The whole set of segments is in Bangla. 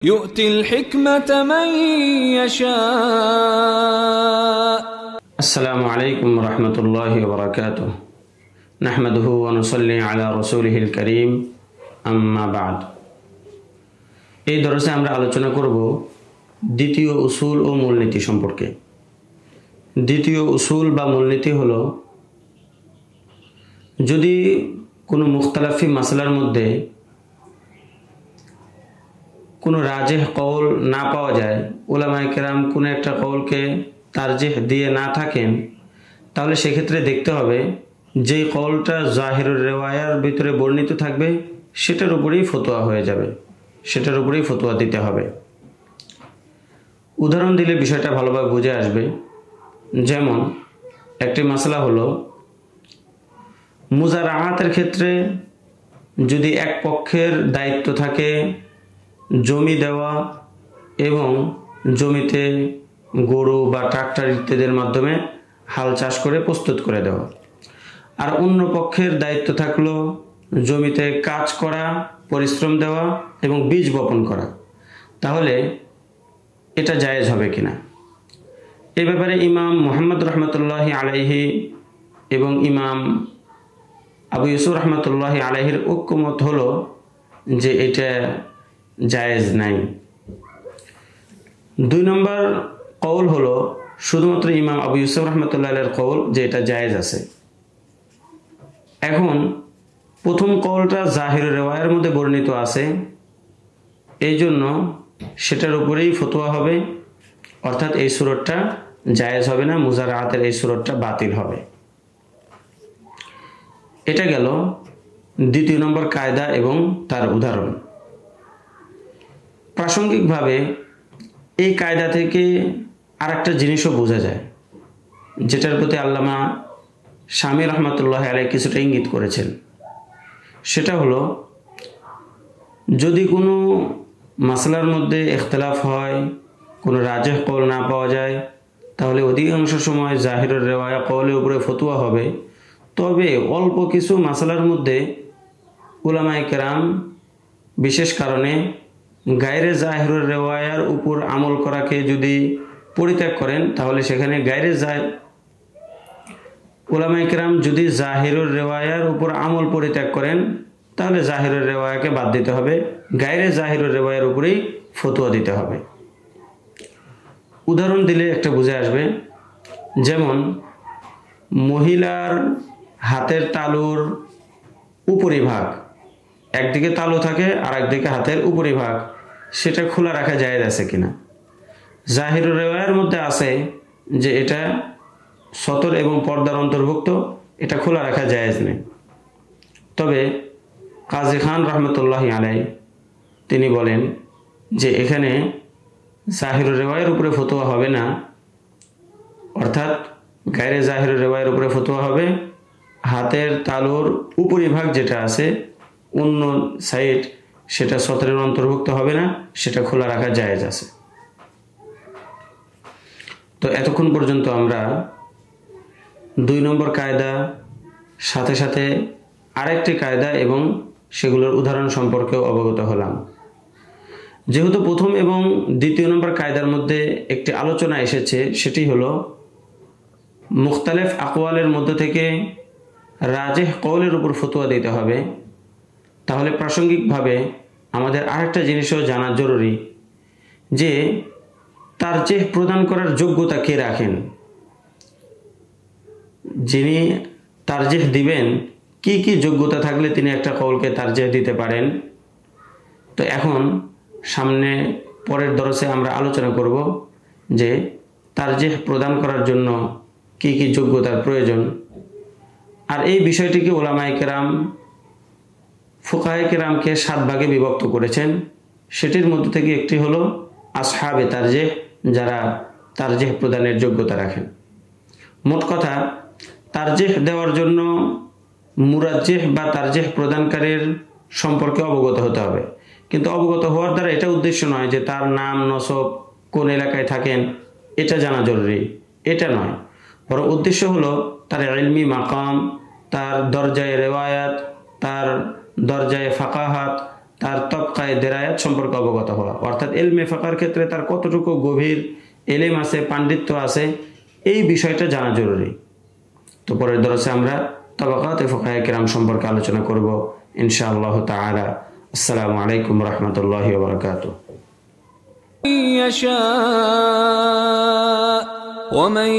يؤتي الحكمة من يشاء. السلام عليكم ورحمة الله وبركاته. نحمده ونصلي على رسوله الكريم. أما بعد. এই দরসে আমরা আলোচনা করব দ্বিতীয় উসুল ও মূলনীতি সম্পর্কে। দ্বিতীয় উসুল বা মূলনীতি হলো, যদি কোনো মুখতালাফি মাসলার মধ্যে কোনো রাজেহ কওল না পাওয়া যায়, উলামায়ে কেরাম কোনো একটা কওলকে তারজিহ দিয়ে না থাকেন, তাহলে সেক্ষেত্রে দেখতে হবে যেই কওলটা জাহিরুর রিওয়ায়ার ভিতরে বর্ণিত থাকবে সেটার উপরেই ফতোয়া হয়ে যাবে, সেটার উপরেই ফতোয়া দিতে হবে। উদাহরণ দিলে বিষয়টা ভালোভাবে বুঝে আসবে। যেমন একটি মাসলা হলো, মুজারাআতের ক্ষেত্রে যদি এক পক্ষের দায়িত্ব থাকে জমি দেওয়া এবং জমিতে গরু বা ট্রাক্টর ইত্যাদির মাধ্যমে হাল চাষ করে প্রস্তুত করে দেওয়া, আর অন্য পক্ষের দায়িত্ব থাকলো জমিতে কাজ করা, পরিশ্রম দেওয়া এবং বীজ বপন করা, তাহলে এটা জায়েজ হবে কিনা? এই ব্যাপারে ইমাম মুহাম্মদ রহমতুল্লাহি আলাইহি এবং ইমাম আবু ইউসুফ রহমতুল্লাহি আলাইহির ঐক্যমত হলো যে এটা জায়েজ নাই। 2 নম্বর কওল হলো শুধুমাত্র ইমাম আবু ইউসুফ রহমতুল্লাহ আলাইহির কওল যে এটা জায়েজ আছে। এখন প্রথম কওলটা জাহির রিওয়ায়ার মধ্যে বর্ণিত আছে, এই জন্য সেটার উপরেই ফতোয়া হবে, অর্থাৎ এই সূরতটা জায়েজ হবে না, মুজারাআতের এই সূরতটা বাতিল হবে। এটা গেল দ্বিতীয় নম্বর কায়দা এবং তার উদাহরণ। প্রাসঙ্গিকভাবে এই কায়দা থেকে আরেকটা জিনিসও বোঝা যায়, যেটার প্রতি আল্লামা শামী রহমতুল্লাহ আলাইহি কিছুটা ইঙ্গিত করেছেন। সেটা হলো, যদি কোনো মাসলার মধ্যে ইখতিলাফ হয়, কোনো রাজেহ কওল না পাওয়া যায়, তাহলে অধিকাংশ সময় জাহিরুর রিওয়ায়া কওলের উপরে ফতোয়া হবে। তবে অল্প কিছু মাসলার মধ্যে উলামায়ে কেরাম বিশেষ কারণে গায়রে জাহিরুর রিওয়ায়ার উপর আমল করাকে যদি পরিত্যাগ করেন, তাহলে সেখানে উলামায়ে কেরাম যদি জাহিরুর রিওয়ায়ার উপর আমল পরিত্যাগ করেন, তাহলে জাহিরুর রিওয়ায়াকে বাদ দিতে হবে, গায়রে জাহিরুর রিওয়ায়ার উপরেই ফতোয়া দিতে হবে। উদাহরণ দিলে একটা বুঝে আসবে। যেমন মহিলার হাতের তালুর উপরিভাগ, একদিকে তালু থাকে আর একদিকে হাতের উপরিভাগ, সেটা খোলা রাখা জায়েজ আছে কিনা? জাহিরুর রিওয়ায়ার মধ্যে আছে যে এটা সতর এবং পর্দার অন্তর্ভুক্ত, এটা খোলা রাখা জায়েজ নেই। তবে কাজী খান রহমতুল্লাহি আলাইহি তিনি বলেন যে এখানে জাহিরুর রিওয়ায়ার উপরে ফতোয়া হবে না, অর্থাৎ গায়রে জাহিরুর রিওয়ায়ার উপরে ফতোয়া হবে, হাতের তালুর উপরিভাগ যেটা আছে অন্য সাইড সেটা সতরের অন্তর্ভুক্ত হবে না, সেটা খোলা রাখা জায়েজ আছে। তো এতক্ষণ পর্যন্ত আমরা 2 নম্বর কায়দা সাথে সাথে আরেকটি কায়দা এবং সেগুলোর উদাহরণ সম্পর্কেও অবগত হলাম। যেহেতু প্রথম এবং দ্বিতীয় নম্বর কায়দার মধ্যে একটি আলোচনা এসেছে, সেটি হলো মুখতালিফ আকওয়ালের মধ্য থেকে রাজেহ কওলের উপর ফতোয়া দিতে হবে, তাহলে প্রাসঙ্গিকভাবে আমাদের আরেকটা জিনিসও জানা জরুরি, যে তারজিহ প্রদান করার যোগ্যতা কে রাখেন, যিনি তারজিহ দিবেন কি কি যোগ্যতা থাকলে তিনি একটা কওলকে তারজিহ দিতে পারেন। তো এখন সামনে পরের দরসে আমরা আলোচনা করব যে তারজিহ প্রদান করার জন্য কি কি যোগ্যতার প্রয়োজন। আর এই বিষয়টিকে উলামায়ে কেরাম ফুকাহায়ে কেরামকে 7 ভাগে বিভক্ত করেছেন। সেটির মধ্যে থেকে একটি হলো আসহাবে তারজিহ, যারা তারজিহ প্রদানের যোগ্যতা রাখেন। মোট কথা, তারজিহ দেওয়ার জন্য মুরাজ্জিহ বা তারজিহ প্রদানকারীর সম্পর্কে অবগত হতে হবে, কিন্তু অবগত হওয়ার দ্বারা এটা উদ্দেশ্য নয় যে তার নাম, নসব, কোন এলাকায় থাকেন এটা জানা জরুরি, এটা নয়। বরং উদ্দেশ্য হলো তার ইলমি মাকাম, তার দরজায়ে রিওয়ায়াত, তার দরজায়ে ফাকাহাত, তার তবকায়ে দেরায়াত সম্পর্কে অবগত হওয়া, অর্থাৎ ইলমে ফিকহের ক্ষেত্রে তার কতটুকু গভীর ইলম আছে, পাণ্ডিত্য আছে, এই বিষয়টা জানা জরুরি। তো পরের দরসে আমরা তাবাকাতে ফুকাহায়ে কিরাম সম্পর্কে আলোচনা করব ইনশাআল্লাহ তাআলা। আসসালামু আলাইকুম ওয়া রাহমাতুল্লাহি ওয়া বারাকাতুহু। ومن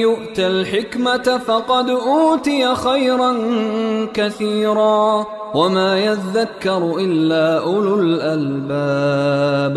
يؤت الحكمة فقد أوتي خيرا كثيرا وما يذكر إلا أولو الألباب.